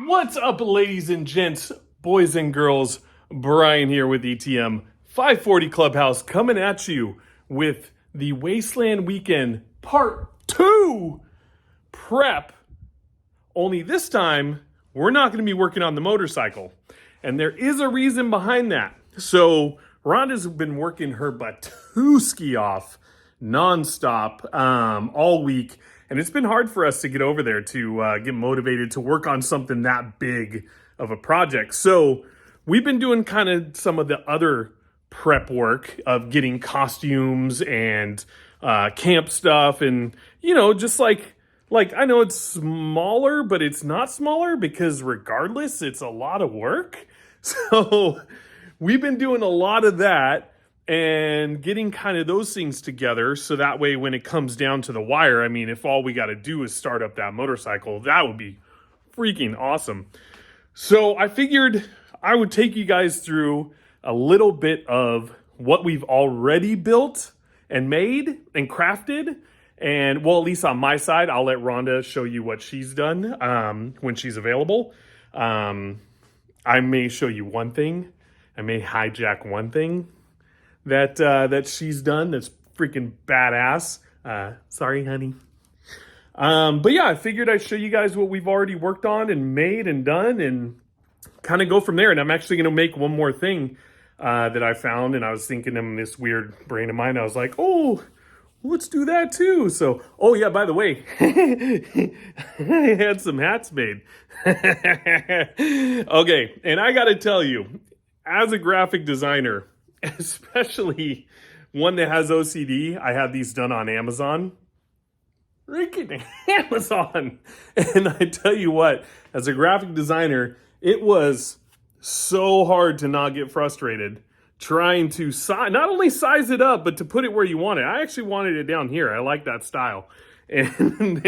What's up, ladies and gents, boys and girls? Brian here with ETM 540 Clubhouse, coming at you with the Wasteland Weekend Part 2 prep. Only this time, we're not going to be working on the motorcycle. And there is a reason behind that. So Rhonda's been working her Batuski off nonstop all week. And it's been hard for us to get over there to get motivated to work on something that big of a project. So we've been doing kind of some of the other prep work of getting costumes and camp stuff. And, you know, just like I know it's smaller, but it's not smaller because regardless, it's a lot of work. So we've been doing a lot of that and getting kind of those things together so that way when it comes down to the wire, I mean, if all we got to do is start up that motorcycle, that would be freaking awesome. So I figured I would take you guys through a little bit of what we've already built and made and crafted. And well, at least on my side, I'll let Rhonda show you what she's done when she's available. I may show you one thing. I may hijack one thing that she's done that's freaking badass. Sorry, honey. But yeah, I figured I'd show you guys what we've already worked on and made and done and kind of go from there. And I'm actually going to make one more thing that I found. And I was thinking in this weird brain of mine, I was like, oh, let's do that too. So, oh yeah, by the way, I had some hats made. Okay, and I got to tell you, as a graphic designer, especially one that has OCD, I had these done on Amazon. Freaking Amazon. And I tell you what, as a graphic designer, it was so hard to not get frustrated trying to not only size it up, but to put it where you want it. I actually wanted it down here. I like that style. And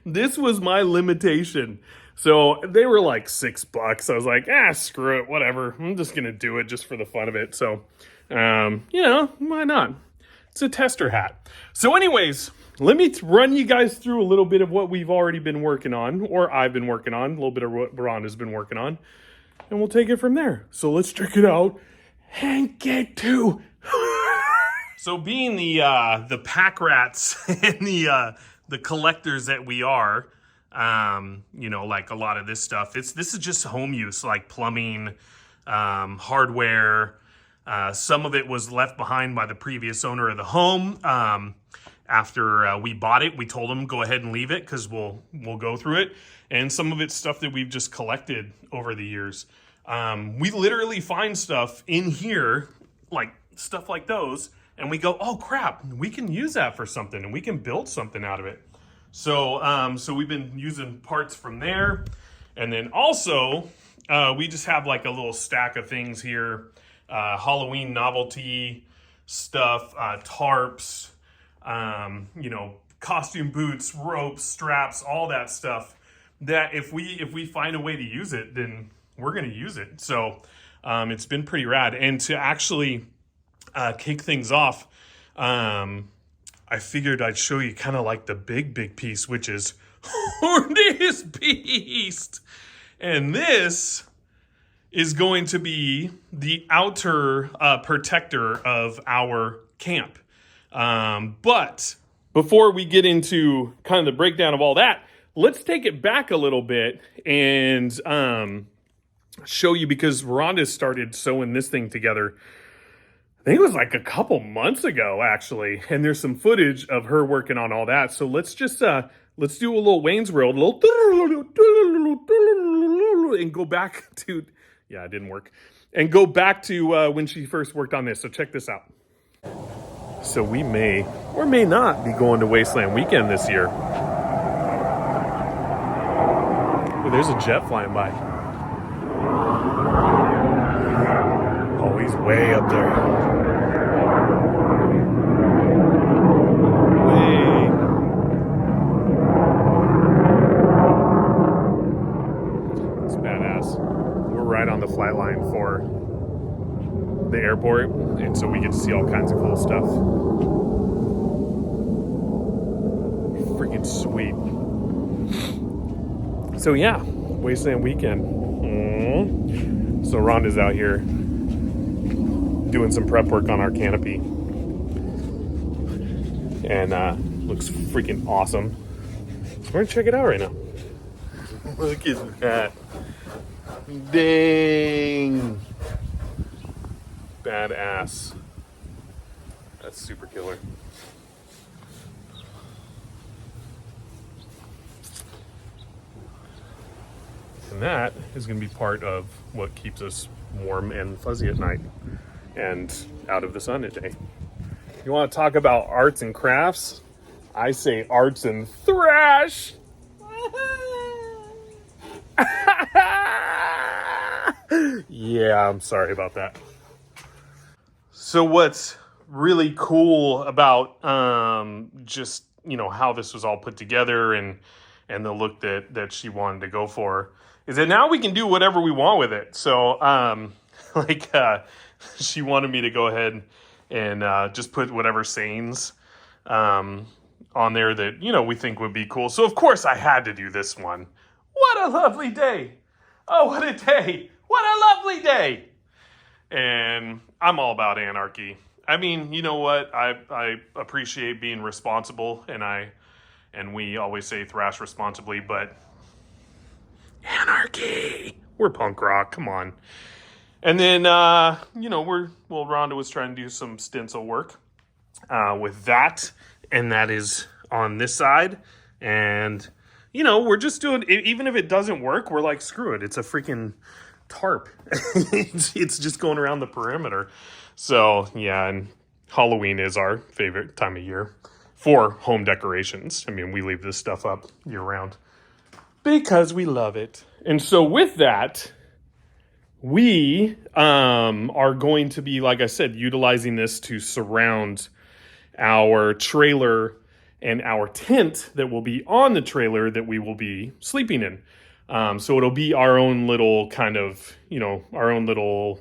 this was my limitation. So they were like $6. I was like, screw it, whatever. I'm just going to do it just for the fun of it. So, you know, why not? It's a tester hat. So anyways, let me run you guys through a little bit of what we've already been working on, or I've been working on, a little bit of what Rhonda's been working on, and we'll take it from there. So let's check it out and get to. So being the pack rats and the collectors that we are, you know, like a lot of this stuff, this is just home use, like plumbing, hardware. Some of it was left behind by the previous owner of the home. After we bought it, we told them go ahead and leave it because we'll go through it. And some of it's stuff that we've just collected over the years. We literally find stuff in here, like stuff like those, and we go, oh crap, we can use that for something and we can build something out of it. So, so we've been using parts from there. And then also, we just have like a little stack of things here. Halloween novelty stuff, tarps, you know, costume boots, ropes, straps, all that stuff that if we find a way to use it, then we're going to use it. So, it's been pretty rad. And to actually, kick things off, I figured I'd show you kind of like the big piece, which is this beast. And this is going to be the outer protector of our camp. But before we get into kind of the breakdown of all that, let's take it back a little bit and show you, because Rhonda started sewing this thing together, I think it was like a couple months ago, actually. And there's some footage of her working on all that. So let's just, let's do a little Wayne's World, and go back to, yeah, it didn't work. And go back to when she first worked on this. So check this out. So we may or may not be going to Wasteland Weekend this year. Oh, there's a jet flying by. Oh, he's way up there. Right on the flight line for the airport, and so we get to see all kinds of cool stuff. freaking sweet. So yeah, Wasteland weekend. So Rhonda's out here doing some prep work on our canopy. And looks freaking awesome. So we're gonna check it out right now. Look at that. Dang. Badass. That's super killer. And that is going to be part of what keeps us warm and fuzzy at night and out of the sun at day. You want to talk about arts and crafts? I say arts and thrash. Yeah, I'm sorry about that. So what's really cool about just, how this was all put together and the look that she wanted to go for is that now we can do whatever we want with it. So she wanted me to go ahead and just put whatever sayings on there that, we think would be cool. So of course I had to do this one. What a lovely day. Oh, what a day. What a lovely day. And I'm all about anarchy. I mean, you know what? I appreciate being responsible, and we always say thrash responsibly, but anarchy. We're punk rock. Come on. And then, Rhonda was trying to do some stencil work with that, and that is on this side. And, we're just doing, even if it doesn't work, we're like, screw it. It's a freaking tarp. It's just going around the perimeter. So yeah, and Halloween is our favorite time of year for home decorations. I mean, we leave this stuff up year round because we love it. And so with that, we are going to be, like I said, utilizing this to surround our trailer and our tent that will be on the trailer that we will be sleeping in. So it'll be our own little kind of, our own little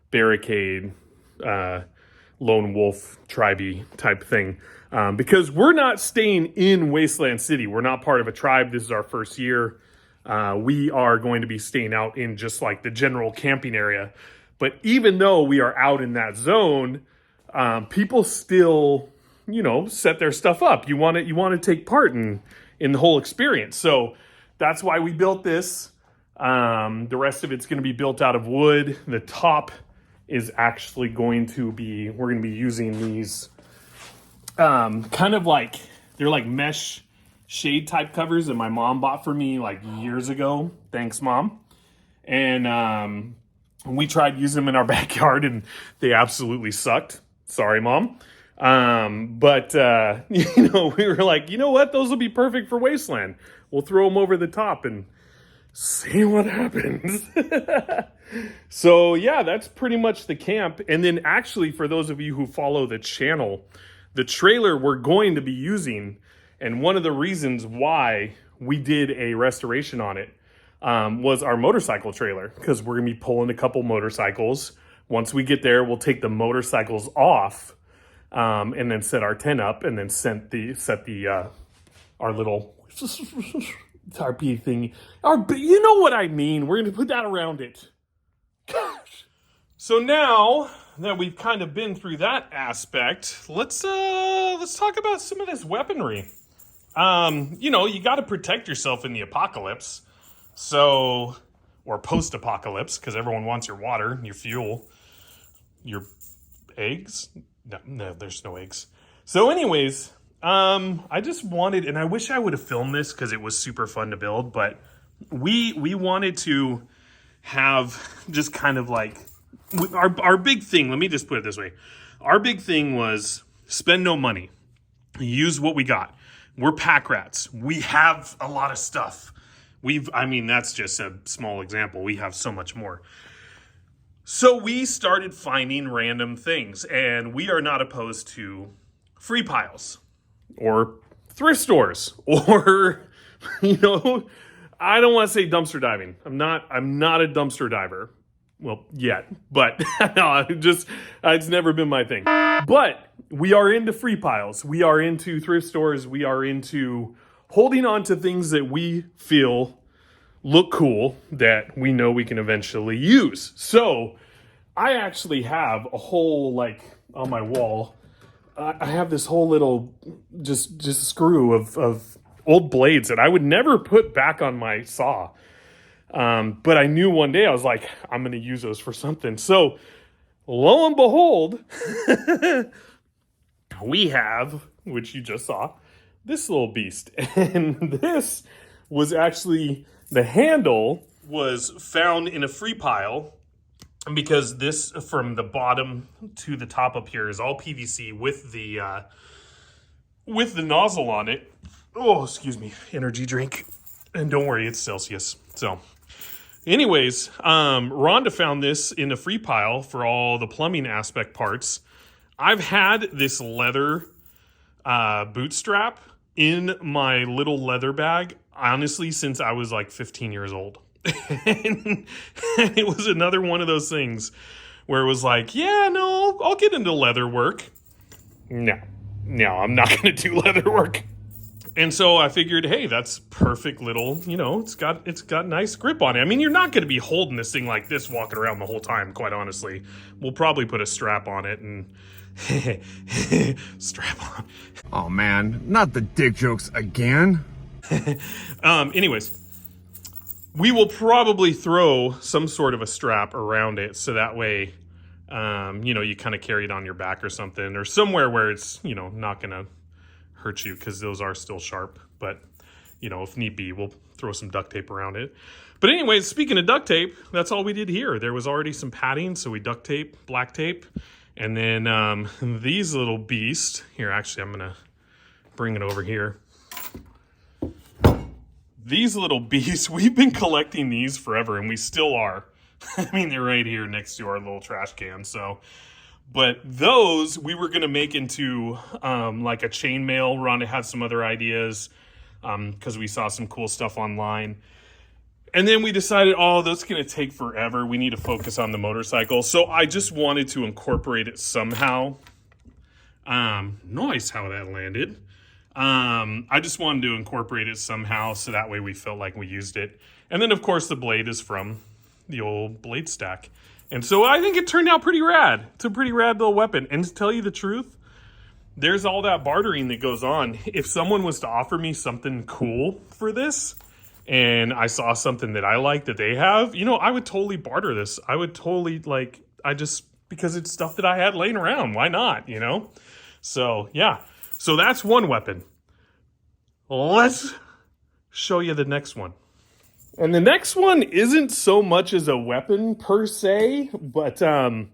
barricade, lone wolf tribe-y type thing. Because we're not staying in Wasteland City. We're not part of a tribe. This is our first year. We are going to be staying out in just like the general camping area. But even though we are out in that zone, people still, set their stuff up. You want to take part in the whole experience. So that's why we built this. The rest of it's going to be built out of wood. The top is actually we're going to be using these kind of like, they're like mesh shade type covers that my mom bought for me like years ago. Thanks, Mom. And we tried using them in our backyard and they absolutely sucked. Sorry, Mom. But we were like, you know what? Those will be perfect for Wasteland. We'll throw them over the top and see what happens. So yeah, that's pretty much the camp. And then actually, for those of you who follow the channel, the trailer we're going to be using, and one of the reasons why we did a restoration on it was our motorcycle trailer, because we're gonna be pulling a couple motorcycles. Once we get there, we'll take the motorcycles off and then set our tent up, and then set our little tarpy thing. You know what I mean? We're gonna put that around it. Gosh. So now that we've kind of been through that aspect, let's talk about some of this weaponry. You got to protect yourself in the apocalypse. So, or post-apocalypse, because everyone wants your water, your fuel, your eggs. No, there's no eggs. So anyways, I just wanted, and I wish I would have filmed this because it was super fun to build, but we wanted to have just kind of like, our big thing, let me just put it this way. Our big thing was spend no money. Use what we got. We're pack rats. We have a lot of stuff. That's just a small example. We have so much more. So we started finding random things, and we are not opposed to free piles or thrift stores or, I don't want to say dumpster diving. I'm not a dumpster diver, Well, yet, but no, it's never been my thing. But we are into free piles. We are into thrift stores. We are into holding on to things that we feel look cool that we know we can eventually use. So I actually have a whole, like, on my wall, I have this whole little just screw of old blades that I would never put back on my saw. But I knew one day I was like, I'm going to use those for something. So lo and behold, we have, which you just saw, this little beast. And this was actually, the handle was found in a free pile because this, from the bottom to the top up here, is all PVC with the nozzle on it. Oh, excuse me, energy drink. And don't worry, it's Celsius. So anyways, Rhonda found this in a free pile for all the plumbing aspect parts. I've had this leather boot strap in my little leather bag, honestly, since I was like 15 years old. And it was another one of those things where it was like, yeah, no, I'll get into leather work. No, I'm not going to do leather work. And so I figured, hey, that's perfect little, it's got nice grip on it. I mean, you're not going to be holding this thing like this walking around the whole time, quite honestly. We'll probably put a strap on it and strap on. Oh man, not the dick jokes again. Anyways, we will probably throw some sort of a strap around it so that way, you kind of carry it on your back or something, or somewhere where it's, not going to hurt you, because those are still sharp. But, if need be, we'll throw some duct tape around it. But anyways, speaking of duct tape, that's all we did here. There was already some padding, so we duct tape, black tape. And then these little beasts, here, actually, I'm going to bring it over here. These little beasts, we've been collecting these forever, and we still are. I mean, they're right here next to our little trash can, so. But those we were going to make into like a chainmail. Rhonda had some other ideas because we saw some cool stuff online. And then we decided, that's going to take forever. We need to focus on the motorcycle. So I just wanted to incorporate it somehow. Nice how that landed. I just wanted to incorporate it somehow so that way we felt like we used it. And then, of course, the blade is from the old blade stack. And so I think it turned out pretty rad. It's a pretty rad little weapon. And to tell you the truth, there's all that bartering that goes on. If someone was to offer me something cool for this, and I saw something that I like that they have, I would totally barter this. I would totally, because it's stuff that I had laying around. Why not, So, yeah. So that's one weapon. Let's show you the next one. And the next one isn't so much as a weapon per se, but, I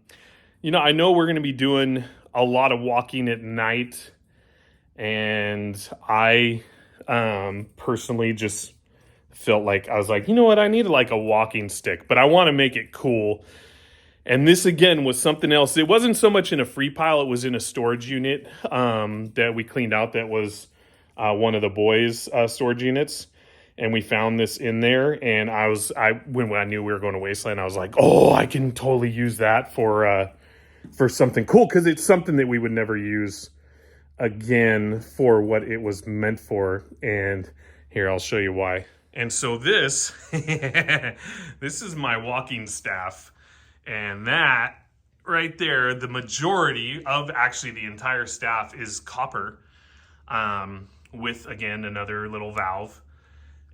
know we're going to be doing a lot of walking at night. And I personally just felt like, I was like, you know what, I need like a walking stick, but I want to make it cool. And this, again, was something else. It wasn't so much in a free pile. It was in a storage unit that we cleaned out that was one of the boys' storage units. And we found this in there. And when I knew we were going to Wasteland, I was like, I can totally use that for something cool. Because it's something that we would never use again for what it was meant for. And here, I'll show you why. And so this is my walking staff. And that right there, the majority of actually the entire staff is copper with, again, another little valve.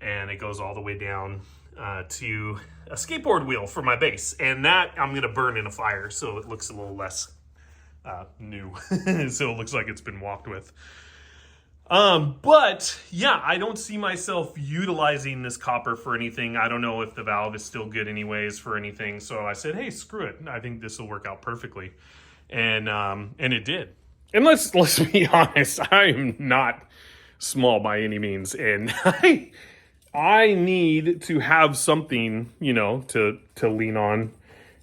And it goes all the way down to a skateboard wheel for my base. And that I'm going to burn in a fire so it looks a little less new. So it looks like it's been walked with. But yeah, I don't see myself utilizing this copper for anything. I don't know if the valve is still good anyways for anything. So I said, hey, screw it. I think this will work out perfectly. And it did. And let's be honest, I am not small by any means. And I need to have something, to lean on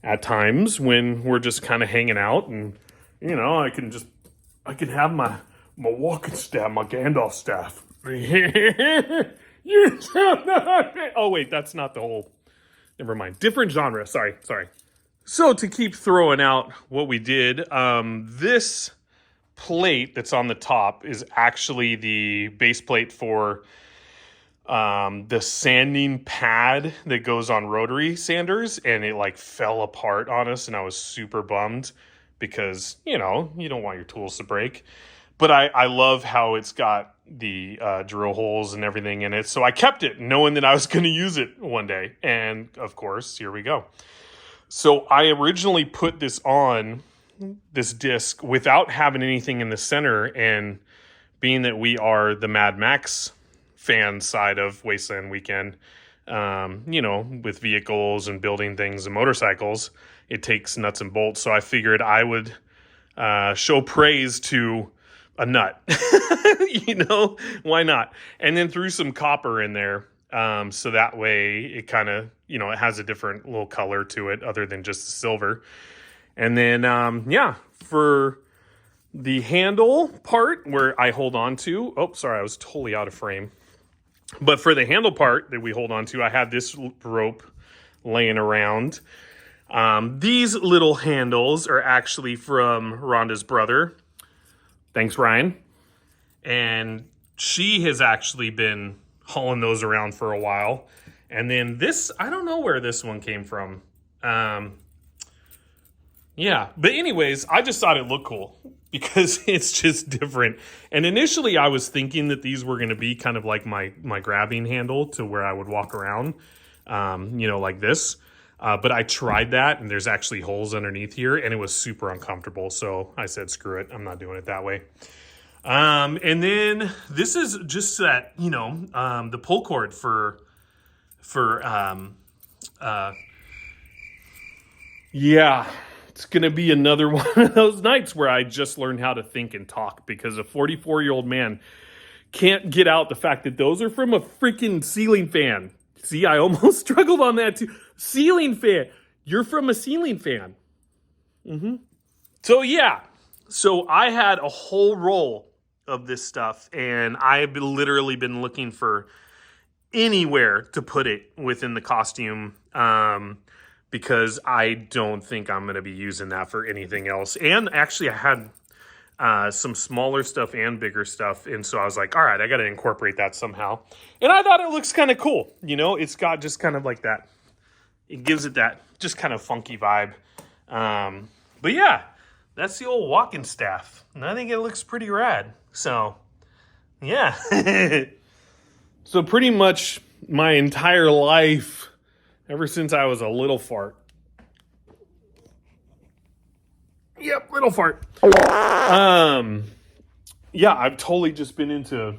at times when we're just kind of hanging out. And, I can have my walking staff, my Gandalf staff. Oh, wait, that's not the whole. Never mind. Different genre. Sorry. So to keep throwing out what we did, this plate that's on the top is actually the base plate for the sanding pad that goes on rotary sanders, and it like fell apart on us, and I was super bummed because, you know, you don't want your tools to break. But I love how it's got the drill holes and everything in it. So I kept it knowing that I was going to use it one day. And of course, here we go. So I originally put this on this disc without having anything in the center. And being that we are the Mad Max fan side of Wasteland Weekend, you know, with vehicles and building things and motorcycles, it takes nuts and bolts. So I figured I would show praise to a nut. You know, why not? And then threw some copper in there, so that way it kind of, you know, it has a different little color to it other than just the silver. And then for the handle part where I hold on to, oh sorry, I was totally out of frame, but for the handle part that we hold on to, I had this rope laying around. These little handles are actually from Rhonda's brother. Thanks, Ryan. And she has actually been hauling those around for a while. And then this, I don't know where this one came from. Yeah, but anyways, I just thought it looked cool because it's just different. And initially I was thinking that these were going to be kind of like my grabbing handle to where I would walk around, you know, like this. But I tried that, and there's actually holes underneath here, and it was super uncomfortable. So I said, screw it. I'm not doing it that way. And then this is just that, you know, the pull cord yeah, it's going to be another one of those nights where I just learned how to think and talk because a 44-year-old man can't get out the fact that those are from a freaking ceiling fan. See, I almost struggled on that too. Ceiling fan. You're from a ceiling fan. So yeah. So I had a whole roll of this stuff, and I've literally been looking for anywhere to put it within the costume, because I don't think I'm going to be using that for anything else. And actually I had some smaller stuff and bigger stuff. And so I was like, all right, I got to incorporate that somehow. And I thought it looks kind of cool. You know, it's got just kind of like that. It gives it that just kind of funky vibe. But yeah, that's the old walking staff. And I think it looks pretty rad. So yeah. So pretty much my entire life, ever since I was a little fart. Yep, little fart. Yeah, I've totally just been into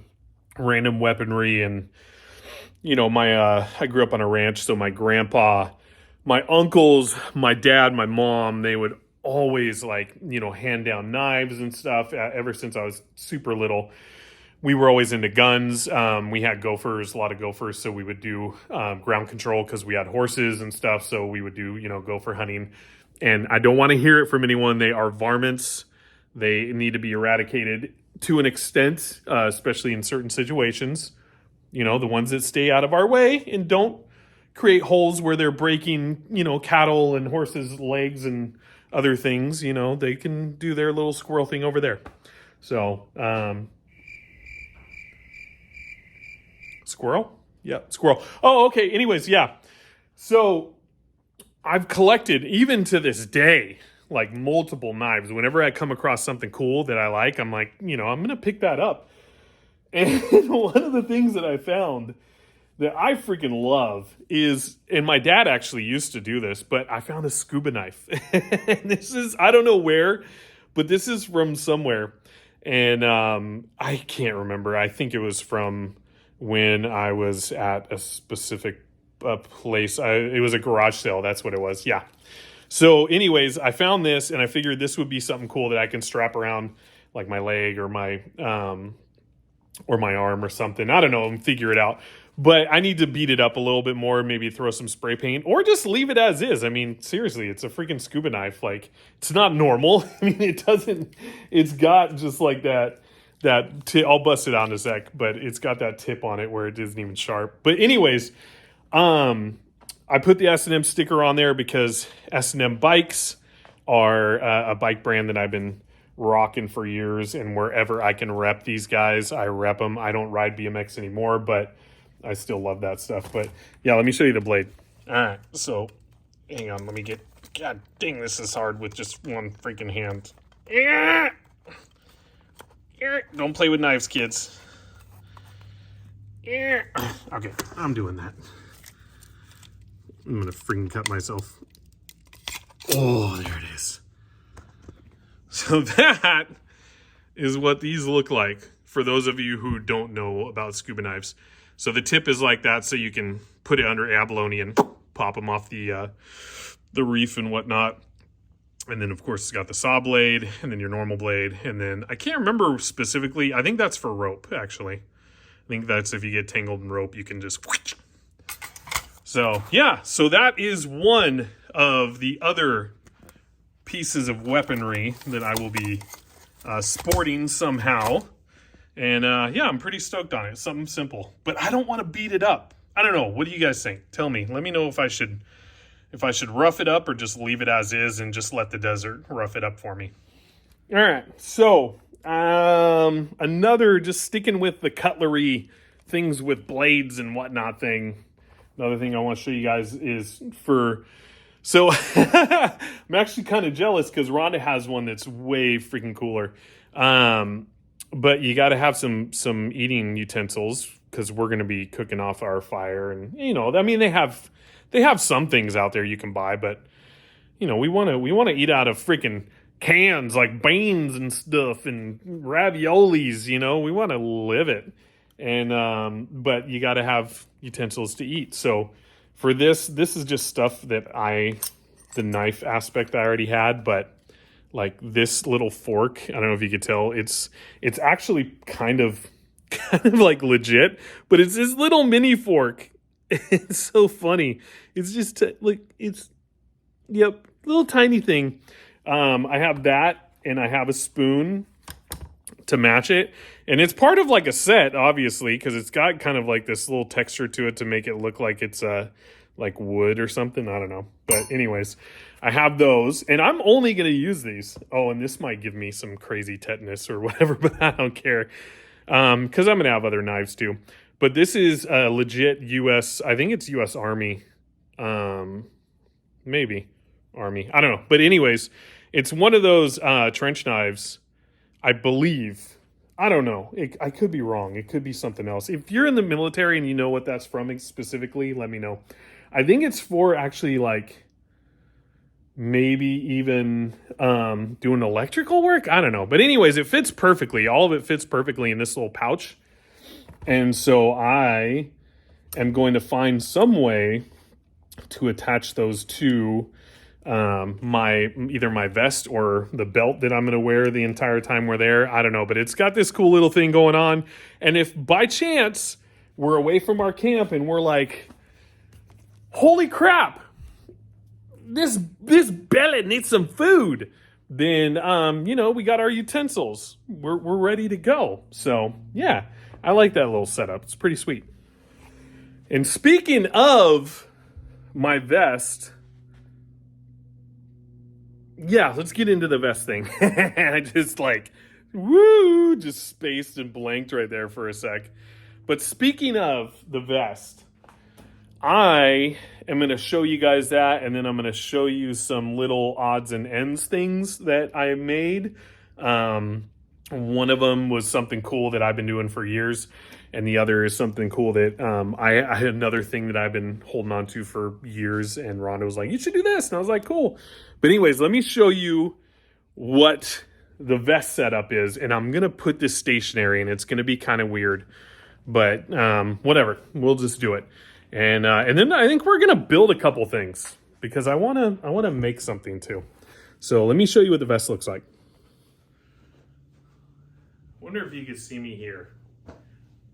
random weaponry, and you know, I grew up on a ranch, so my grandpa, my uncles, my dad, my mom, they would always like, you know, hand down knives and stuff. Ever since I was super little, we were always into guns. We had gophers, a lot of gophers, so we would do ground control because we had horses and stuff. So we would do, you know, gopher hunting. And I don't want to hear it from anyone. They are varmints. They need to be eradicated to an extent, especially in certain situations. You know, the ones that stay out of our way and don't create holes where they're breaking, you know, cattle and horses' legs and other things. You know, they can do their little squirrel thing over there. So, squirrel? Yeah, squirrel. Oh, okay. Anyways, yeah. So I've collected, even to this day, like multiple knives. Whenever I come across something cool that I like, I'm like, you know, I'm going to pick that up. And one of the things that I found that I freaking love is, and my dad actually used to do this, but I found a scuba knife. And this is, I don't know where, but this is from somewhere. And I can't remember. I think it was from when I was at a specific place. It was a garage sale. That's what it was. Yeah. So anyways, I found this, and I figured this would be something cool that I can strap around like my leg or my arm or something. I don't know, and figure it out. But I need to beat it up a little bit more, maybe throw some spray paint, or just leave it as is. I mean, seriously, it's a freaking scuba knife. Like, it's not normal. I mean, it's got just like that I'll bust it out in a sec, but it's got that tip on it where it isn't even sharp. But anyways, I put the S&M sticker on there because S&M bikes are a bike brand that I've been rocking for years, and wherever I can rep these guys, I rep them. I don't ride BMX anymore, but I still love that stuff. But yeah, let me show you the blade. All right, so hang on, let me get, god dang, this is hard with just one freaking hand. Yeah. Don't play with knives, kids. Yeah. Okay, I'm doing that. I'm gonna freaking cut myself. Oh, there it is. So that is what these look like for those of you who don't know about scuba knives. So the tip is like that, so you can put it under abalone and pop them off the reef and whatnot. And then, of course, it's got the saw blade and then your normal blade. And then I can't remember specifically. I think that's for rope, actually. I think that's if you get tangled in rope, you can just... So, yeah. So that is one of the other pieces of weaponry that I will be sporting somehow. And, yeah, I'm pretty stoked on it. Something simple. But I don't want to beat it up. I don't know. What do you guys think? Tell me. Let me know if I should rough it up or just leave it as is and just let the desert rough it up for me. All right. So, another, just sticking with the cutlery, things with blades and whatnot thing. Another thing I want to show you guys is so I'm actually kind of jealous because Rhonda has one that's way freaking cooler. But you got to have some eating utensils because we're going to be cooking off our fire. And, you know, I mean, they have some things out there you can buy, but, you know, we want to eat out of freaking cans like beans and stuff and raviolis, you know, we want to live it. And, but you got to have utensils to eat. So for this is just stuff that the knife aspect I already had, but like this little fork, I don't know if you could tell, it's actually kind of like legit, but it's this little mini fork. It's so funny. It's just little tiny thing. I have that and I have a spoon to match it. And it's part of like a set, obviously, because it's got kind of like this little texture to it to make it look like it's like wood or something. I don't know. But anyways, I have those and I'm only going to use these. Oh, and this might give me some crazy tetanus or whatever, but I don't care. Because I'm going to have other knives too. But this is a legit U.S., I think it's U.S. Army. Maybe Army. I don't know. But anyways, it's one of those trench knives, I believe. I don't know. I could be wrong. It could be something else. If you're in the military and you know what that's from specifically, let me know. I think it's for actually like maybe even doing electrical work. I don't know. But anyways, it fits perfectly. All of it fits perfectly in this little pouch. And so I am going to find some way to attach those to either my vest or the belt that I'm going to wear the entire time we're there. I don't know, but it's got this cool little thing going on. And if by chance we're away from our camp and we're like, holy crap, this belly needs some food, then, you know, we got our utensils. We're ready to go. So yeah, I like that little setup. It's pretty sweet. And speaking of my vest, yeah, let's get into the vest thing. I just just spaced and blanked right there for a sec. But speaking of the vest, I am going to show you guys that, and then I'm going to show you some little odds and ends things that I made. One of them was something cool that I've been doing for years, and the other is something cool that I had another thing that I've been holding on to for years, and Rhonda was like, you should do this, and I was like, cool. But anyways, let me show you what the vest setup is, and I'm going to put this stationary, and it's going to be kind of weird, but whatever, we'll just do it. And then I think we're going to build a couple things, because I want to make something too. So let me show you what the vest looks like. Wonder if you can see me here.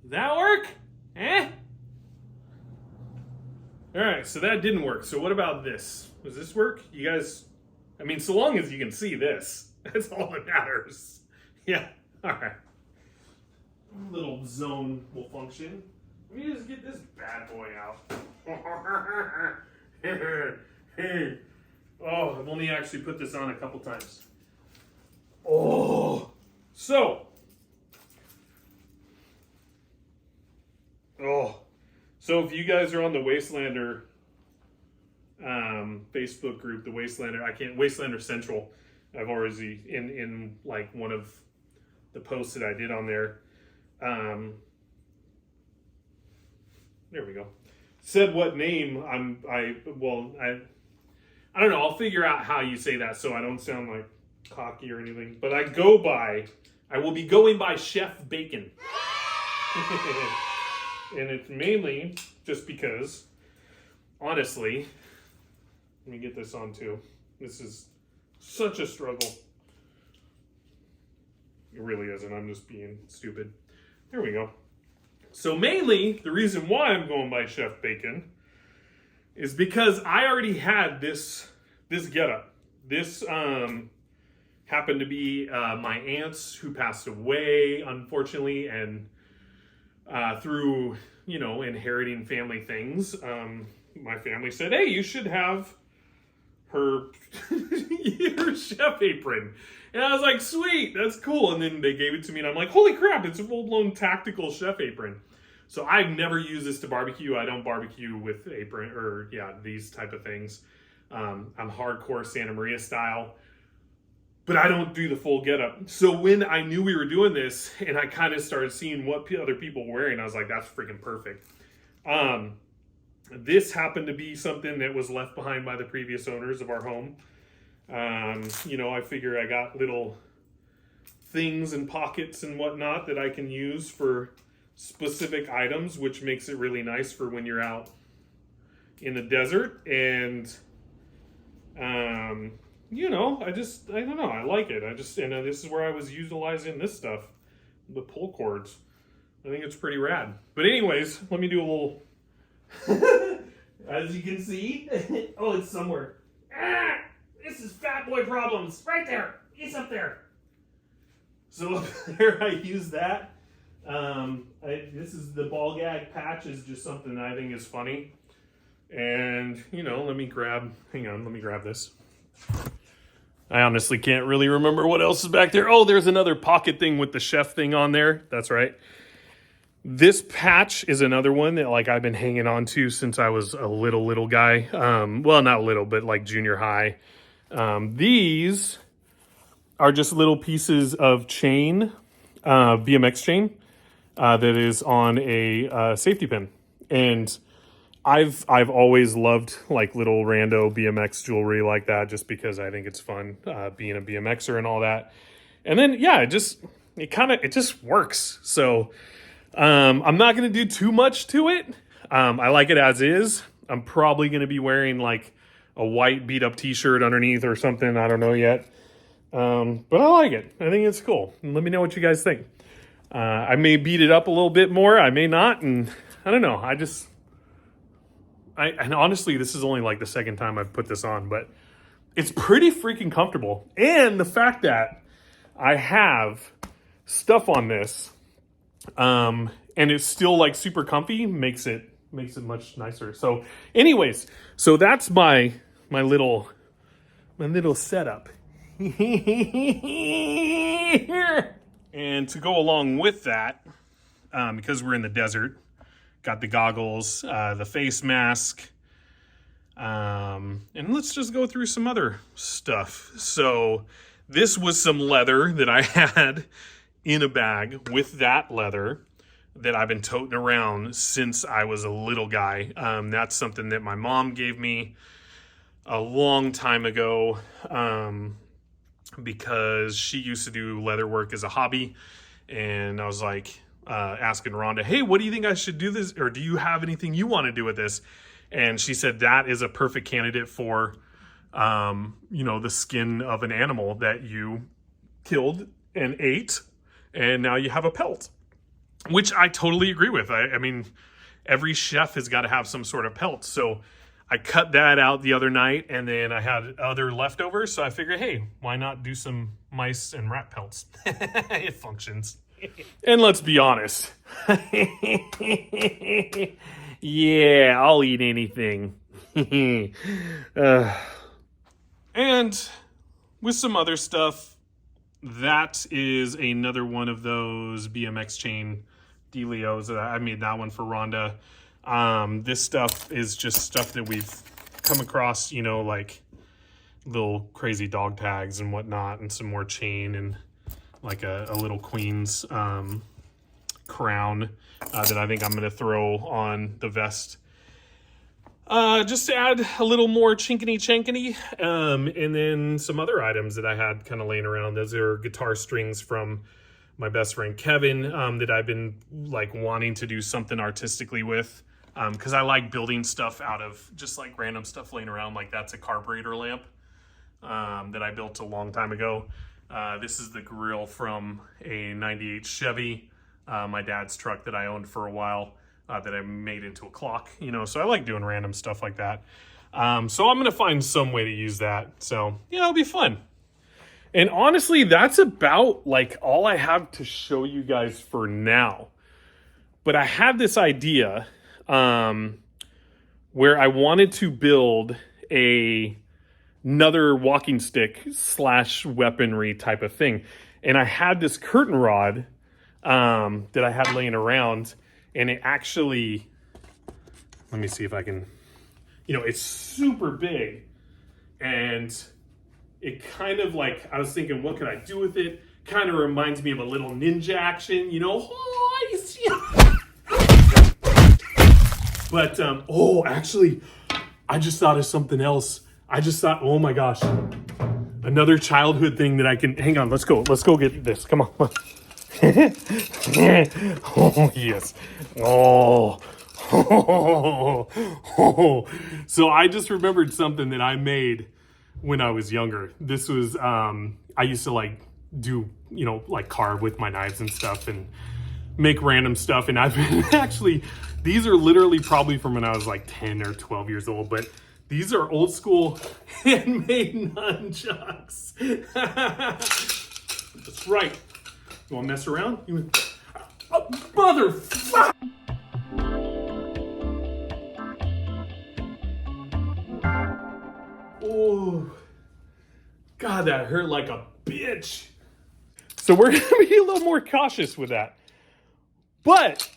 Does that work? Eh? All right, so that didn't work. So what about this? Does this work? You guys, I mean, so long as you can see this, that's all that matters. Yeah, all right. Little zone will function. Let me just get this bad boy out. Oh, I've only actually put this on a couple times. Oh, so if you guys are on the Wastelander Facebook group, the Wastelander Central, I've already in like one of the posts that I did on there. There we go. Said what name I don't know. I'll figure out how you say that so I don't sound like cocky or anything. But I will be going by Chef Bacon. And it's mainly just because, honestly, let me get this on too. This is such a struggle. It really isn't. I'm just being stupid. There we go. So mainly, the reason why I'm going by Chef Bacon is because I already had this getup. This happened to be my aunt's who passed away, unfortunately, and through, inheriting family things, my family said, hey, you should have her chef apron. And I was like, sweet, that's cool. And then they gave it to me and I'm like, holy crap, it's a full-blown tactical chef apron. So I've never used this to barbecue. I don't barbecue with apron or these type of things. I'm hardcore Santa Maria style, but I don't do the full getup. So when I knew we were doing this and I kind of started seeing what other people were wearing, I was like, that's freaking perfect. This happened to be something that was left behind by the previous owners of our home. I figure I got little things and pockets and whatnot that I can use for specific items, which makes it really nice for when you're out in the desert. And, I don't know. I like it. This is where I was utilizing this stuff, the pull cords. I think it's pretty rad. But anyways, let me do a little, as you can see, oh, it's somewhere. This is fat boy problems. Right there. He's up there. So up there, I use that. This is the ball gag patch is just something that I think is funny. And, let me grab this. I honestly can't really remember what else is back there. Oh, there's another pocket thing with the chef thing on there. That's right. This patch is another one that I've been hanging on to since I was a little guy. Well, not little, but like junior high. These are just little pieces of chain, BMX chain, that is on a safety pin. And I've always loved little rando BMX jewelry like that, just because I think it's fun, being a BMXer and all that. And then, it just works. So, I'm not going to do too much to it. I like it as is. I'm probably going to be wearing a white beat up t-shirt underneath or something. I don't know yet. But I like it. I think it's cool. And let me know what you guys think. I may beat it up a little bit more. I may not. And I don't know. And honestly, this is only the second time I've put this on, but it's pretty freaking comfortable. And the fact that I have stuff on this, and it's still super comfy makes it much nicer. So anyways, so that's my little setup. And to go along with that, because we're in the desert, got the goggles, the face mask, and let's just go through some other stuff. So this was some leather that I had in a bag with that leather that I've been toting around since I was a little guy. That's something that my mom gave me a long time ago, because she used to do leather work as a hobby. And I was asking Rhonda, hey, what do you think I should do this? Or do you have anything you want to do with this? And she said, that is a perfect candidate for, the skin of an animal that you killed and ate. And now you have a pelt, which I totally agree with. I mean, every chef has got to have some sort of pelt. So I cut that out the other night, and then I had other leftovers. So I figured, hey, why not do some mice and rat pelts? It functions. And let's be honest. Yeah, I'll eat anything. And with some other stuff, that is another one of those BMX chain dealios. I made that one for Rhonda. This stuff is just stuff that we've come across, you know, like little crazy dog tags and whatnot, and some more chain, and like a little queen's crown that I think I'm going to throw on the vest. Just to add a little more chinkity-chankity, and then some other items that I had kind of laying around. Those are guitar strings from my best friend Kevin, that I've been like wanting to do something artistically with, because I like building stuff out of just like random stuff laying around. Like that's a carburetor lamp that I built a long time ago. This is the grill from a 98 Chevy, my dad's truck that I owned for a while. That I made into a clock, you know, so I like doing random stuff like that. So I'm going to find some way to use that. So, yeah, it'll be fun. And honestly, that's about like all I have to show you guys for now. But I had this idea where I wanted to build another walking stick / weaponry type of thing. And I had this curtain rod that I had laying around. And it actually, let me see if I can, you know, it's super big. And it kind of like, I was thinking, what could I do with it? Kind of reminds me of a little ninja action, you know? Oh, you see But, actually, I just thought of something else. I just thought, oh my gosh, another childhood thing that I can, hang on, let's go get this. Come on. Oh, yes. Oh. So I just remembered something that I made when I was younger. This was, I used to like do, you know, like carve with my knives and stuff and make random stuff. And I've been actually, these are literally probably from when I was like 10 or 12 years old, but these are old school handmade nunchucks. That's right. You want to mess around? Oh, motherfucker! Oh, God, that hurt like a bitch. So we're going to be a little more cautious with that. But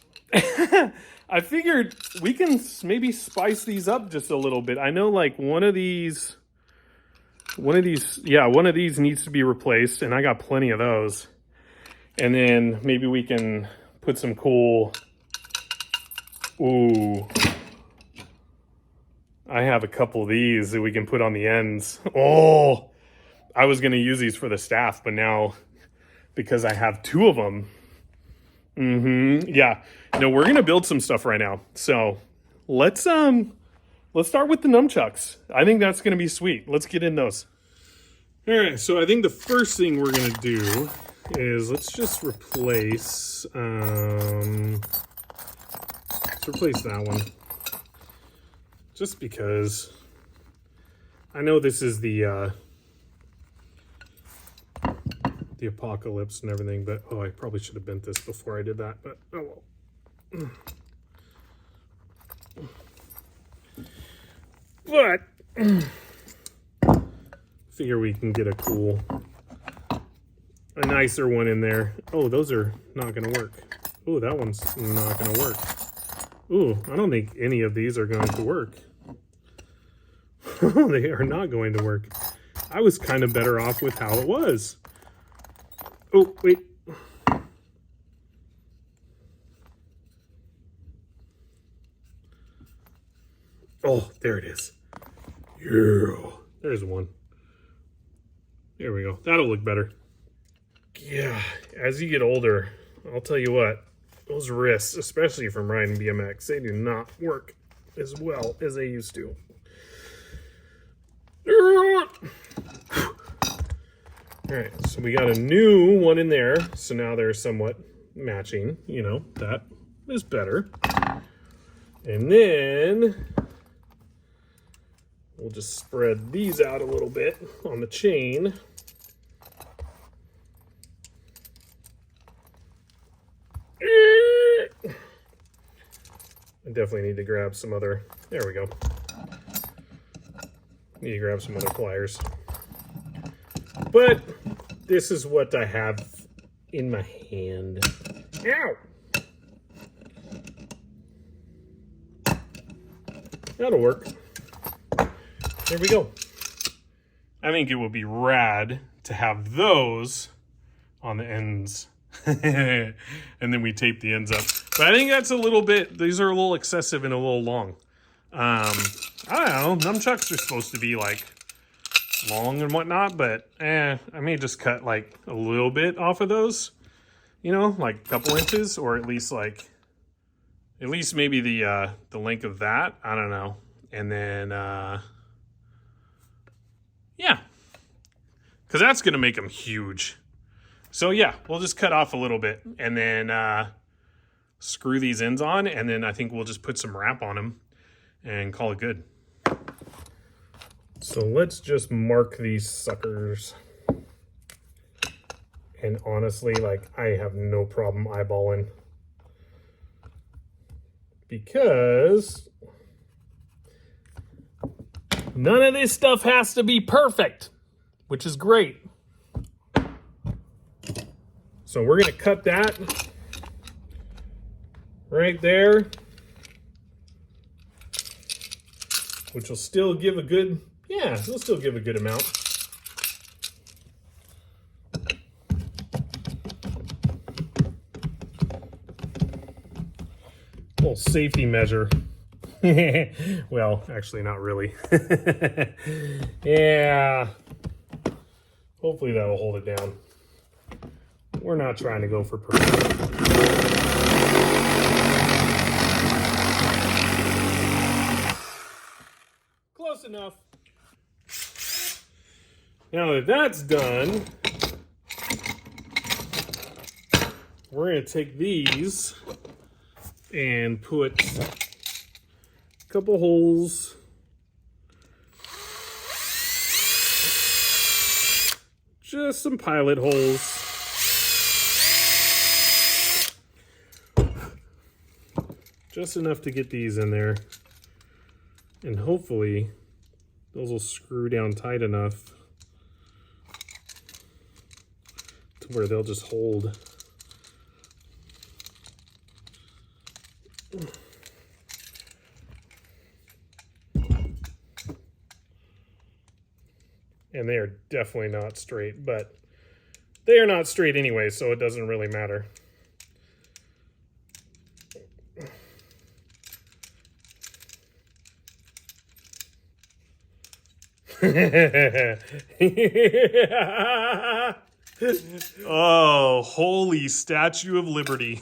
I figured we can maybe spice these up just a little bit. I know like one of these needs to be replaced, and I got plenty of those. And then maybe we can put some cool, ooh, I have a couple of these that we can put on the ends. Oh, I was going to use these for the staff, but now because I have two of them, yeah, no, we're going to build some stuff right now. So let's start with the nunchucks. I think that's going to be sweet. Let's get in those. All right, so I think the first thing we're going to do is let's just replace, that one. Just because I know this is the apocalypse and everything, but oh, I probably should have bent this before I did that, but oh well. But figure we can get a nicer one in there. Oh, those are not going to work. Oh, that one's not going to work. Ooh, I don't think any of these are going to work. They are not going to work. I was kind of better off with how it was. Oh, wait. Oh, there it is. Yeah, there's one. There we go. That'll look better. Yeah, as you get older, I'll tell you what, those wrists, especially from riding BMX, they do not work as well as they used to. All right, so we got a new one in there, so now they're somewhat matching, you know, that is better. And then we'll just spread these out a little bit on the chain. I definitely need to grab some other, there we go. Need to grab some other pliers. But this is what I have in my hand. Ow! That'll work. There we go. I think it would be rad to have those on the ends. And then we tape the ends up. But I think that's a little bit, these are a little excessive and a little long. I don't know, nunchucks are supposed to be like long and whatnot, but I may just cut like a little bit off of those, you know, like a couple inches, or at least maybe the length of that. I don't know. And then, yeah, because that's going to make them huge. So yeah, we'll just cut off a little bit and then screw these ends on, and then I think we'll just put some wrap on them and call it good. So let's just mark these suckers. And honestly, like, I have no problem eyeballing, because none of this stuff has to be perfect, which is great. So we're going to cut that right there, which will still give a good, yeah, it'll still give a good amount. Little safety measure. Well, actually not really. Yeah. Hopefully that'll hold it down. We're not trying to go for perfection. Close enough. Now that that's done, we're going to take these and put a couple holes just some pilot holes. Just enough to get these in there. And hopefully those will screw down tight enough to where they'll just hold. And they are definitely not straight, but they are not straight anyway, so it doesn't really matter. Oh, holy Statue of Liberty.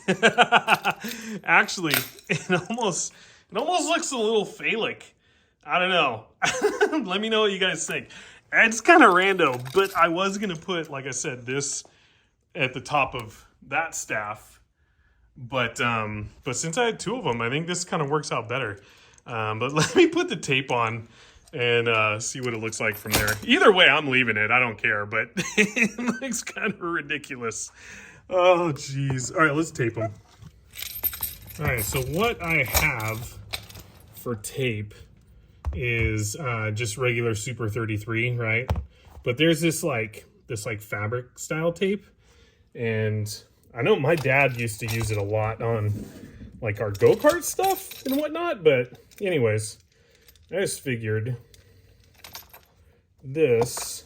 Actually, it almost looks a little phallic. I don't know. Let me know what you guys think. It's kind of rando, but I was going to put, like I said, this at the top of that staff. But since I had two of them, I think this kind of works out better. But let me put the tape on and see what it looks like from there. Either way, I'm leaving it. I don't care, but it looks kind of ridiculous. Oh, geez. All right, let's tape them. All right, so what I have for tape is just regular Super 33, right? But there's this fabric style tape, and I know my dad used to use it a lot on like our go-kart stuff and whatnot, but anyways, I just figured this,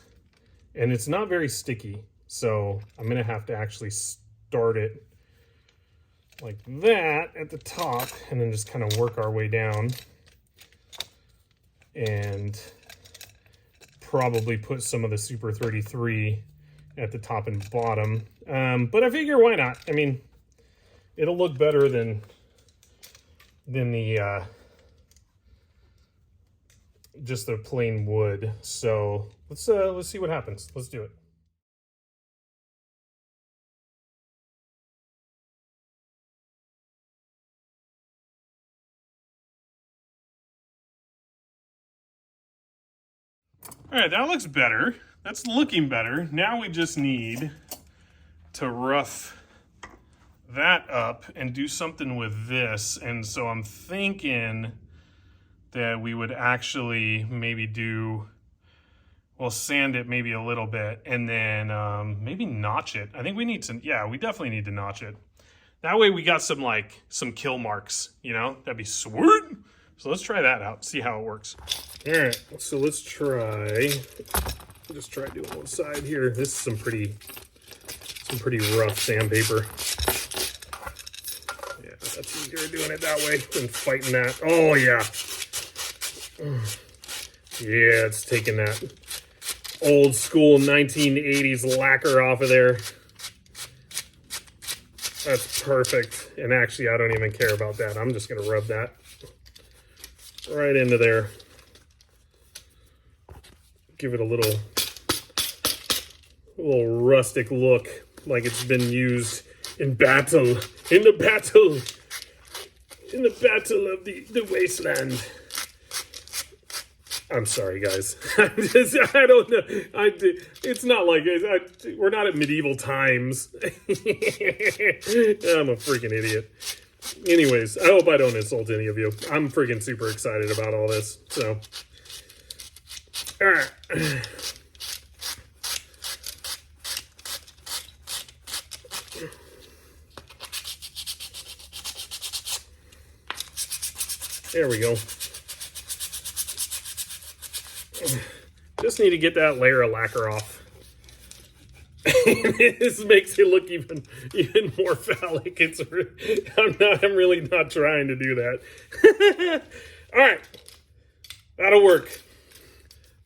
and it's not very sticky, so I'm gonna have to actually start it like that at the top and then just kind of work our way down. And probably put some of the Super 33 at the top and bottom. But I figure, why not? I mean, it'll look better than the just the plain wood. So let's see what happens. Let's do it. All right, that looks better. That's looking better. Now we just need to rough that up and do something with this. And so I'm thinking that we would actually maybe do we'll sand it maybe a little bit, and then maybe notch it. I think we need to, yeah, we definitely need to notch it. That way we got some kill marks, you know? That'd be sweet. So let's try that out, see how it works. All right, so let's try, just try doing one side here. This is some pretty rough sandpaper. Yeah, that's easier doing it that way than fighting that. Oh yeah. Yeah, it's taking that old school 1980s lacquer off of there. That's perfect. And actually, I don't even care about that. I'm just gonna rub that right into there. Give it a little rustic look, like it's been used in battle, in the battle of the Wasteland. I'm sorry, guys. I don't know. It's not like we're not at medieval times. I'm a freaking idiot. Anyways, I hope I don't insult any of you. I'm freaking super excited about all this. So, all right. There we go. Just need to get that layer of lacquer off. This makes it look even more phallic. I'm really not trying to do that. All right, that'll work.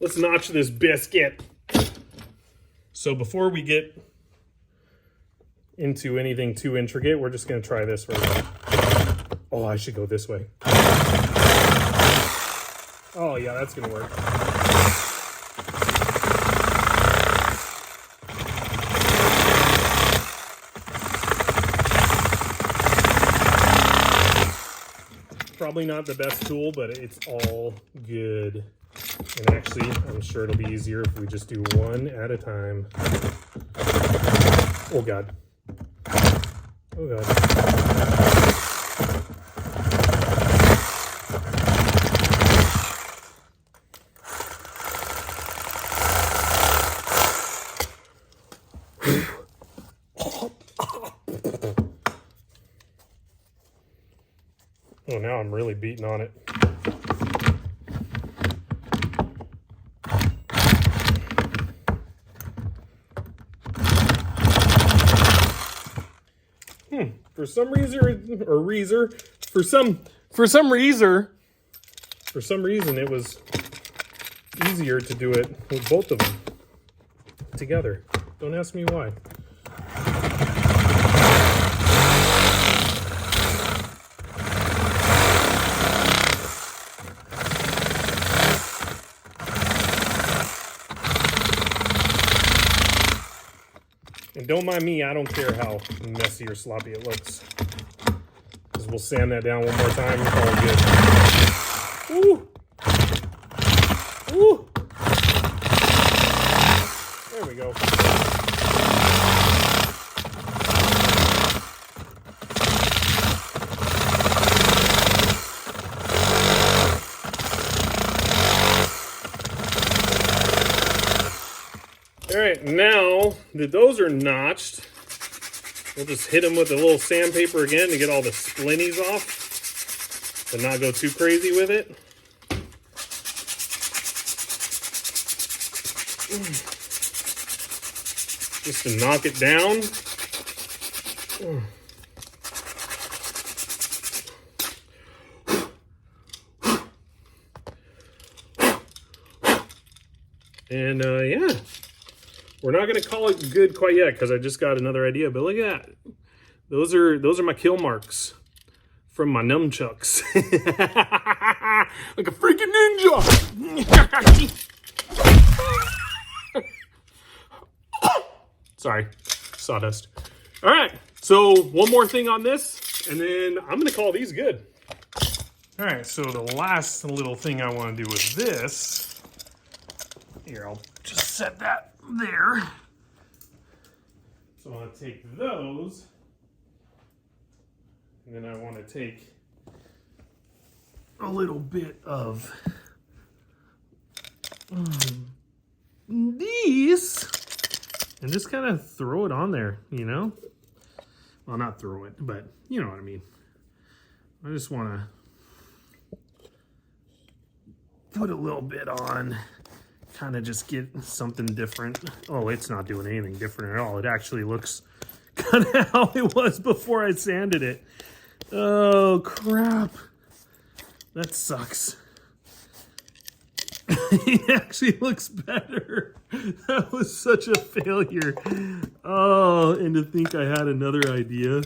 Let's notch this biscuit. So before we get into anything too intricate, we're just gonna try this first. Oh, I should go this way. Oh yeah, that's gonna work. Probably not the best tool, but it's all good. And actually, I'm sure it'll be easier if we just do one at a time. Oh God. Oh God. Oh, now I'm really beating on it. For some reason, it was easier to do it with both of them together. Don't ask me why. And don't mind me, I don't care how messy or sloppy it looks. Because we'll sand that down one more time and call it good. Ooh! Ooh! There we go. All right, now that those are notched, we'll just hit them with a little sandpaper again to get all the splinties off, but not go too crazy with it. Just to knock it down. And yeah. We're not going to call it good quite yet because I just got another idea, but look at that. Those are my kill marks from my nunchucks. Like a freaking ninja. Sorry, sawdust. All right, so one more thing on this, and then I'm going to call these good. All right, so the last little thing I want to do with this, here, I'll just set that there. So I want to take those, and then I want to take a little bit of these and just kind of throw it on there, you know? Well, not throw it, but you know what I mean. I just want to put a little bit on, kind of just get something different. Oh, it's not doing anything different at all. It actually looks kind of how it was before I sanded it. Oh, crap. That sucks. It actually looks better. That was such a failure. Oh, and to think I had another idea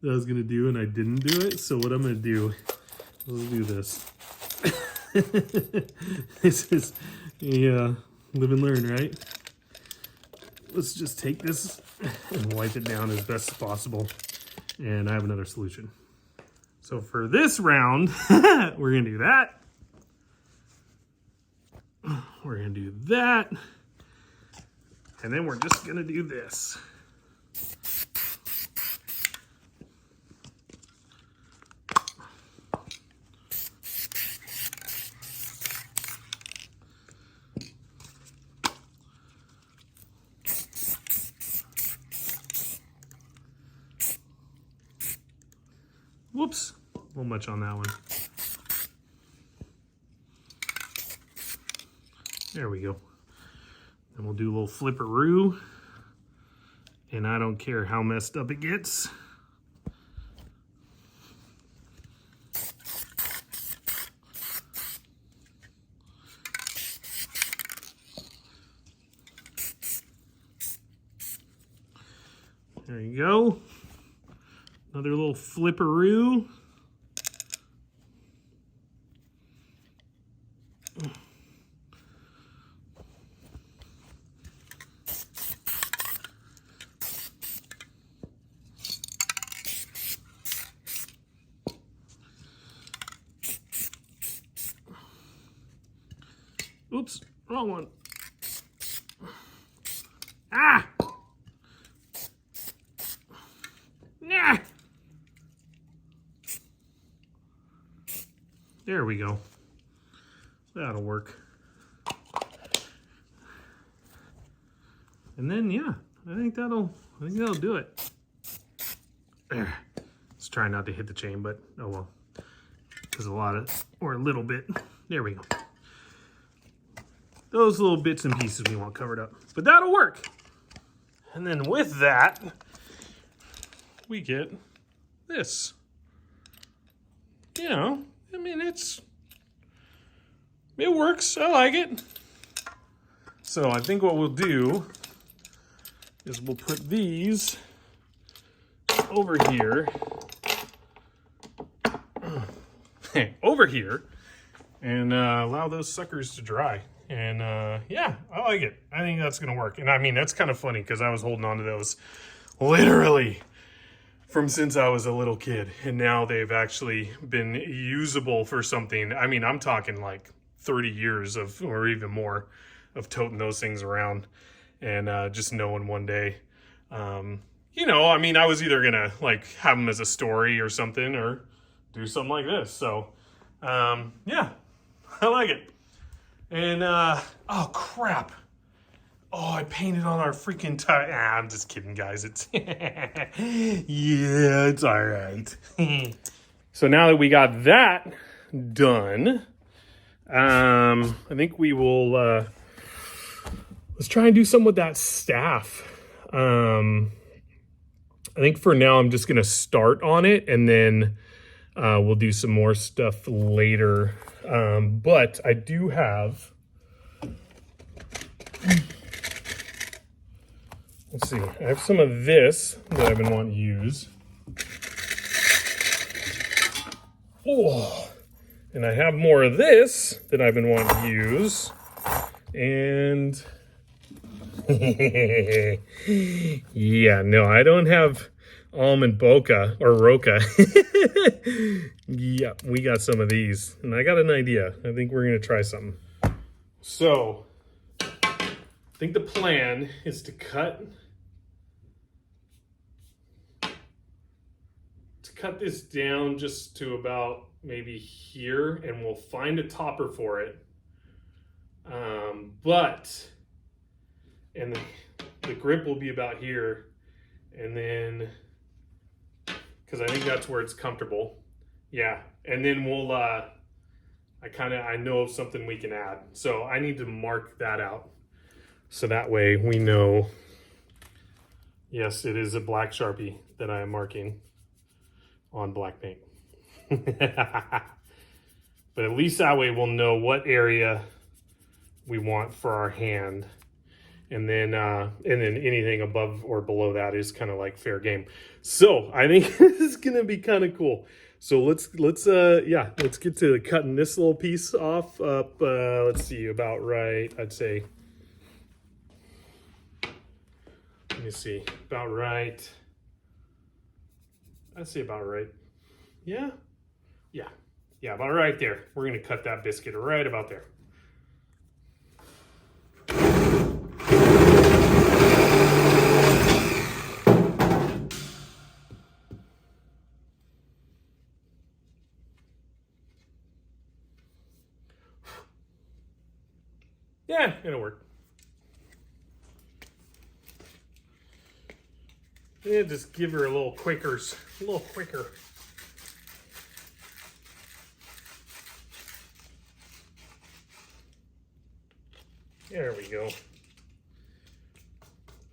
that I was going to do and I didn't do it. So what I'm going to do, we'll do this. This is, yeah, live and learn, right? Let's just take this and wipe it down as best as possible. And I have another solution. So for this round, we're going to do that. We're going to do that. And then we're just going to do this. Whoops, a little much on that one. There we go. And we'll do a little flipperoo. And I don't care how messed up it gets. There you go. Another little flipperoo. Oops, wrong one. Ah! Nah! There we go. That'll work. And then, yeah, I think that'll do it. There. Let's try not to hit the chain, but oh well. There's a lot of, or a little bit. There we go. Those little bits and pieces we want covered up. But that'll work. And then with that, we get this. You know, I mean, it works. I like it. So I think what we'll do is we'll put these over here. Over here. And allow those suckers to dry. And yeah, I like it. I think that's going to work. And I mean, that's kind of funny because I was holding on to those literally from since I was a little kid. And now they've actually been usable for something. I mean, I'm talking like 30 years of, or even more, of toting those things around. And just knowing one day, you know, I mean, I was either going to like have them as a story or something or do something like this. So yeah, I like it. And, oh crap. Oh, I painted on our freaking tire. Ah, I'm just kidding, guys. It's, yeah, it's all right. So now that we got that done, I think we will, let's try and do something with that staff. I think for now, I'm just going to start on it and then, we'll do some more stuff later. But I do have, let's see, I have some of this that I've been wanting to use. Oh, and I have more of this that I've been wanting to use. And yeah, no, I don't have almond boca or roca. Yeah, we got some of these and I got an idea. I think we're going to try something. So I think the plan is to cut this down just to about maybe here, and we'll find a topper for it. But and the grip will be about here, and then, because I think that's where it's comfortable. Yeah, and then we'll, I know of something we can add. So I need to mark that out. So that way we know, yes, it is a black Sharpie that I am marking on black paint. But at least that way we'll know what area we want for our hand. And then anything above or below that is kind of like fair game. So I think this is gonna be kind of cool. So let's get to cutting this little piece off up. Let's see, about right, I'd say. Let me see, about right. I'd say about right. Yeah, about right there. We're gonna cut that biscuit right about there. Yeah, it'll work. Yeah, just give her a little quicker. There we go.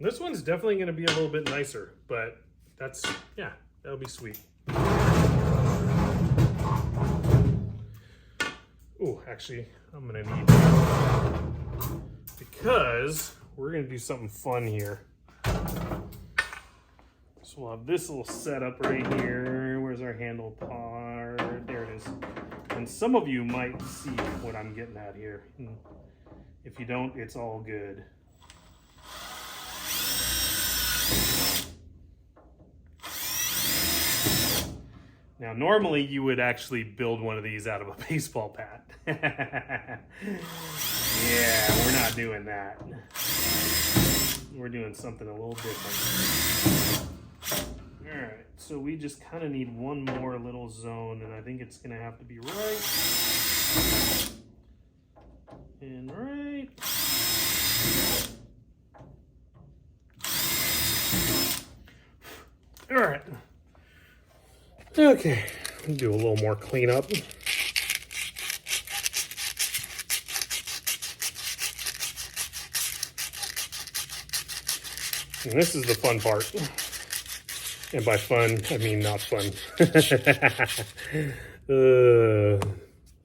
This one's definitely going to be a little bit nicer, but that'll be sweet. Oh, actually, I'm going to need, because we're going to do something fun here. So we'll have this little setup right here. Where's our handle part? There it is. And some of you might see what I'm getting at here. If you don't, it's all good. Now, normally you would actually build one of these out of a baseball bat. Yeah, we're not doing that. We're doing something a little different. All right, so we just kind of need one more little zone, and I think it's gonna have to be right and right. All right. Okay, do a little more cleanup. And this is the fun part. And by fun, I mean not fun.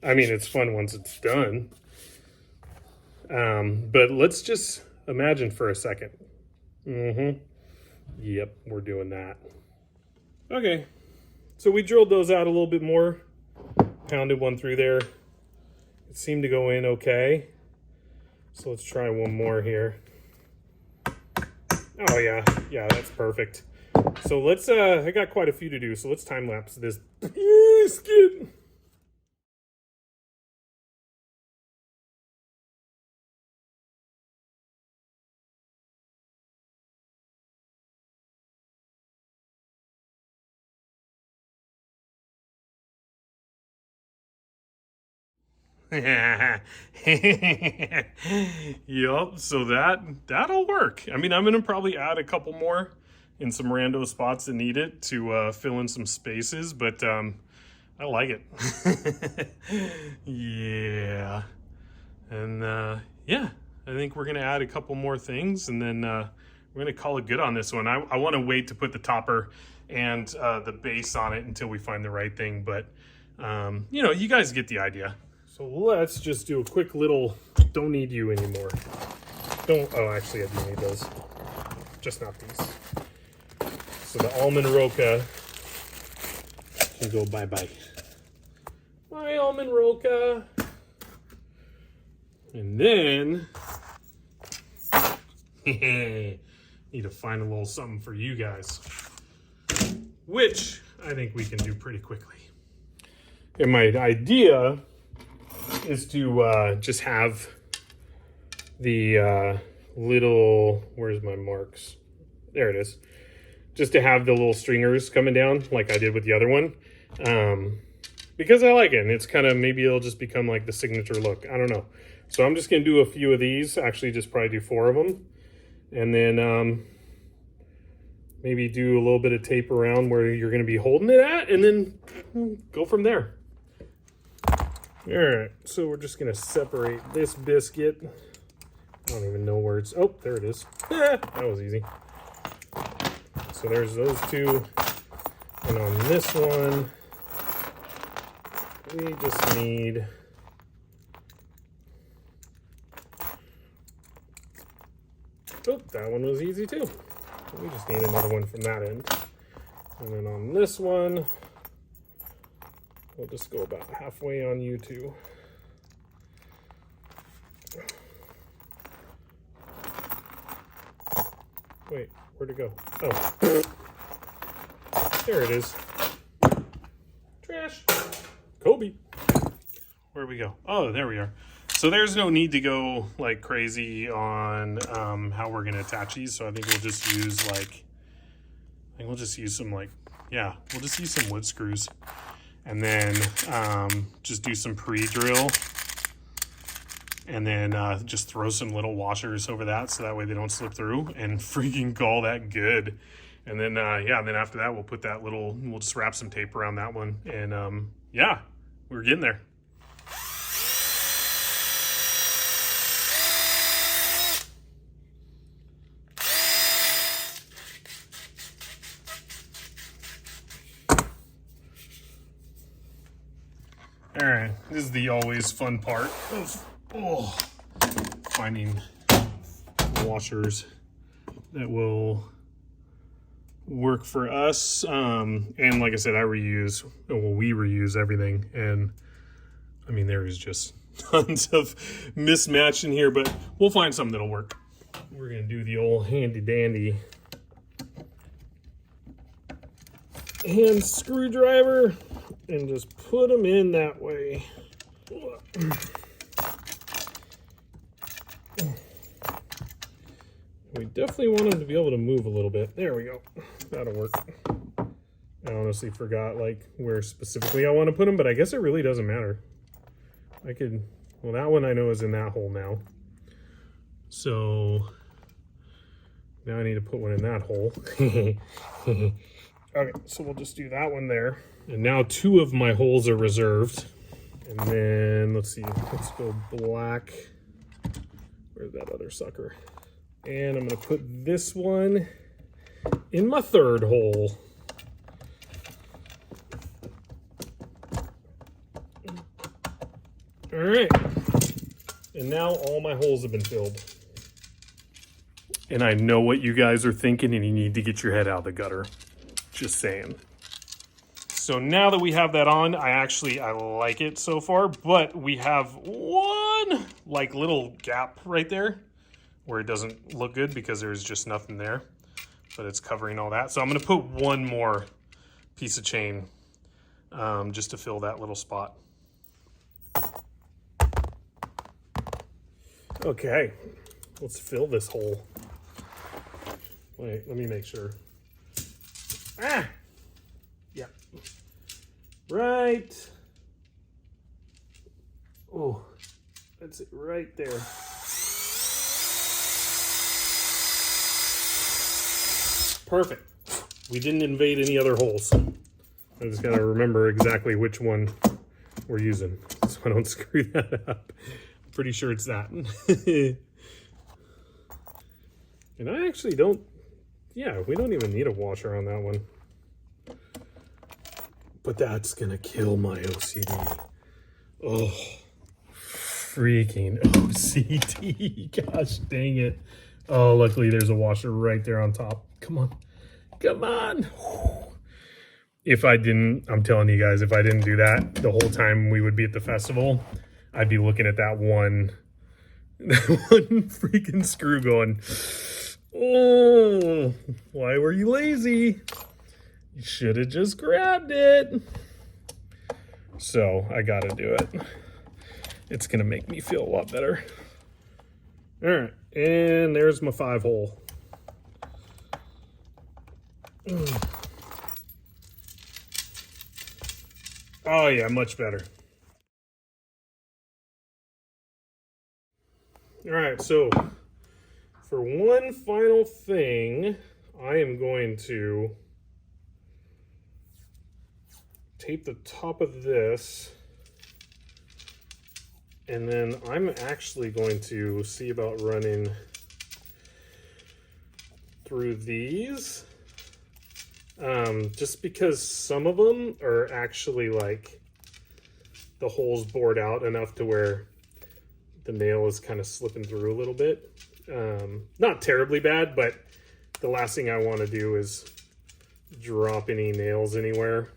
I mean, it's fun once it's done. But let's just imagine for a second. Yep, we're doing that. Okay, so we drilled those out a little bit more. Pounded one through there. It seemed to go in okay. So let's try one more here. Oh yeah, that's perfect. So let's, I got quite a few to do, so let's time lapse this biscuit. Yup, so that'll work. I mean, I'm gonna probably add a couple more in some rando spots that need it to fill in some spaces, but I like it. Yeah. And yeah, I think we're gonna add a couple more things, and then we're gonna call it good on this one. I want to wait to put the topper and the base on it until we find the right thing, but you know, you guys get the idea. So let's just do a quick little, don't need you anymore. Oh, actually I do need those, just not these. So the almond roca can go bye-bye. Bye, almond roca. And then, need to find a little something for you guys, which I think we can do pretty quickly. And my idea is to just have the little, where's my marks? There it is. Just to have the little stringers coming down like I did with the other one. Because I like it, and it's kind of, maybe it'll just become like the signature look. I don't know. So I'm just gonna do a few of these, actually just probably do 4 of them. And then maybe do a little bit of tape around where you're going to be holding it at, and then go from there. All right, so we're just going to separate this biscuit. I don't even know where it's, oh, there it is. That was easy. So there's those two. And on this one, we just need oh, that one was easy too. We just need another one from that end. And then on this one, we'll just go about halfway on you two. Wait, where'd it go? Oh, there it is. Trash. Kobe. Where'd we go? Oh, there we are. So there's no need to go like crazy on how we're gonna attach these. So I think we'll just use like, we'll just use some wood screws, and then just do some pre-drill, and then just throw some little washers over that so that way they don't slip through, and freaking call that good. And then then after that we'll just wrap some tape around that one, and yeah, we're getting there. All right, this is the always fun part of finding washers that will work for us. And like I said, we reuse everything. And I mean, there is just tons of mismatch in here, but we'll find something that'll work. We're gonna do the old handy dandy hand screwdriver and just put them in that way. We definitely want them to be able to move a little bit. There we go. That'll work. I honestly forgot like where specifically I want to put them, but I guess it really doesn't matter. Well, that one I know is in that hole now. So now I need to put one in that hole. Okay, so we'll just do that one there. And now 2 of my holes are reserved. And then, let's see, let's go black. Where's that other sucker? And I'm gonna put this one in my 3rd hole. All right, and now all my holes have been filled. And I know what you guys are thinking, and you need to get your head out of the gutter. Just saying. So now that we have that on, I like it so far, but we have one like little gap right there where it doesn't look good because there's just nothing there, but it's covering all that. So I'm gonna put one more piece of chain just to fill that little spot. Okay, let's fill this hole. Wait, let me make sure. Ah! Yeah. Right. Oh, that's it right there. Perfect. We didn't invade any other holes. I just gotta remember exactly which one we're using so I don't screw that up. I'm pretty sure it's that. And I actually don't, yeah, we don't even need a washer on that one. But that's gonna kill my OCD. Oh, freaking OCD. Gosh dang it. Oh, luckily there's a washer right there on top. Come on. Come on. If I didn't, I'm telling you guys, if I didn't do that the whole time we would be at the festival, I'd be looking at that one freaking screw going, oh, why were you lazy? You should have just grabbed it. So I gotta do it. It's gonna make me feel a lot better. All right, and there's my 5 hole. Oh yeah, much better. All right, so for one final thing, I am going to tape the top of this, and then I'm actually going to see about running through these, just because some of them are actually like the holes bored out enough to where the nail is kind of slipping through a little bit. Not terribly bad, but the last thing I want to do is drop any nails anywhere.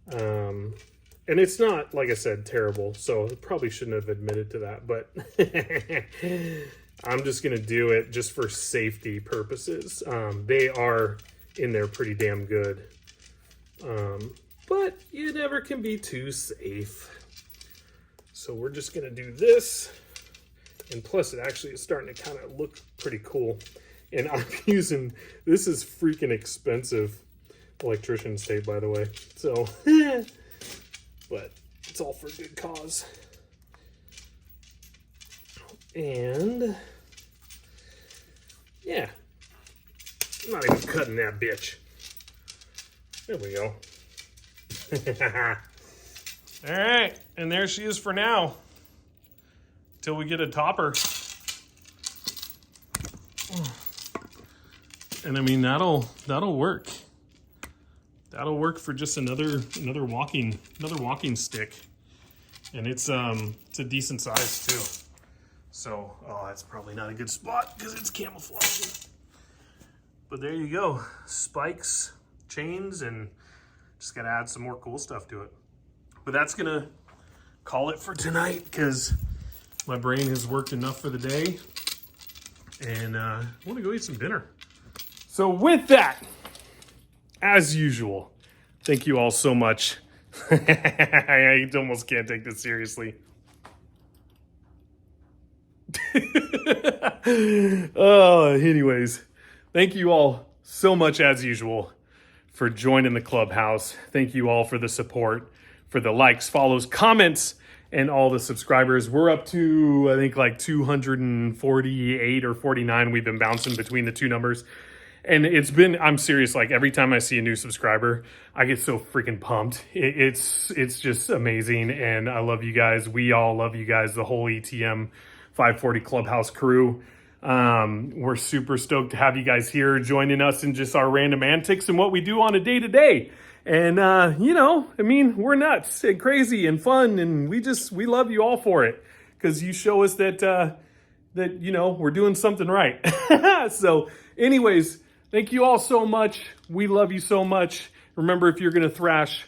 And it's not, like I said, terrible, so I probably shouldn't have admitted to that, but I'm just going to do it just for safety purposes. They are in there pretty damn good. But you never can be too safe. So we're just going to do this. And plus, it actually is starting to kind of look pretty cool. And I'm using, this is freaking expensive electrician's tape, by the way. So, but it's all for a good cause. And, yeah. I'm not even cutting that bitch. There we go. All right, and there she is for now. Till we get a topper. And I mean, that'll work. That'll work for just another walking stick. And it's a decent size too. So, oh, that's probably not a good spot because it's camouflaging. But there you go. Spikes, chains, and just gotta add some more cool stuff to it. But that's gonna call it for tonight because my brain has worked enough for the day. And I wanna go eat some dinner. So with that, as usual, thank you all so much. I almost can't take this seriously. Anyways, thank you all so much as usual for joining the Clubhouse. Thank you all for the support, for the likes, follows, comments, and all the subscribers. We're up to, I think, like 248 or 49. We've been bouncing between the two numbers. And it's been, I'm serious, like every time I see a new subscriber, I get so freaking pumped. It's just amazing. And I love you guys. We all love you guys, the whole ETM 540 Clubhouse crew. We're super stoked to have you guys here joining us in just our random antics and what we do on a day-to-day. And, you know, I mean, we're nuts and crazy and fun. And we love you all for it because you show us that, you know, we're doing something right. So anyways, thank you all so much. We love you so much. Remember, if you're going to thrash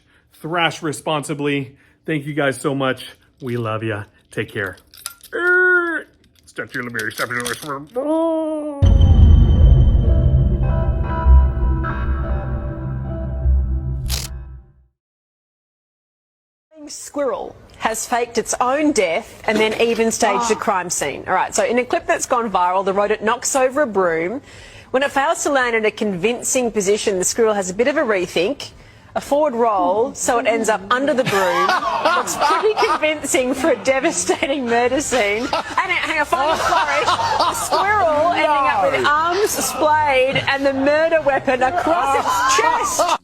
responsibly. Thank you guys so much. We love you. Take care. Start your liberty. Stop your Squirrel has faked its own death and then even staged a crime scene. All right, so in a clip that's gone viral, the rodent knocks over a broom. When it fails to land in a convincing position, the squirrel has a bit of a rethink, a forward roll, so it ends up under the broom. It's pretty convincing for a devastating murder scene. And hang on, final flourish. The squirrel ending up with arms splayed and the murder weapon across its chest.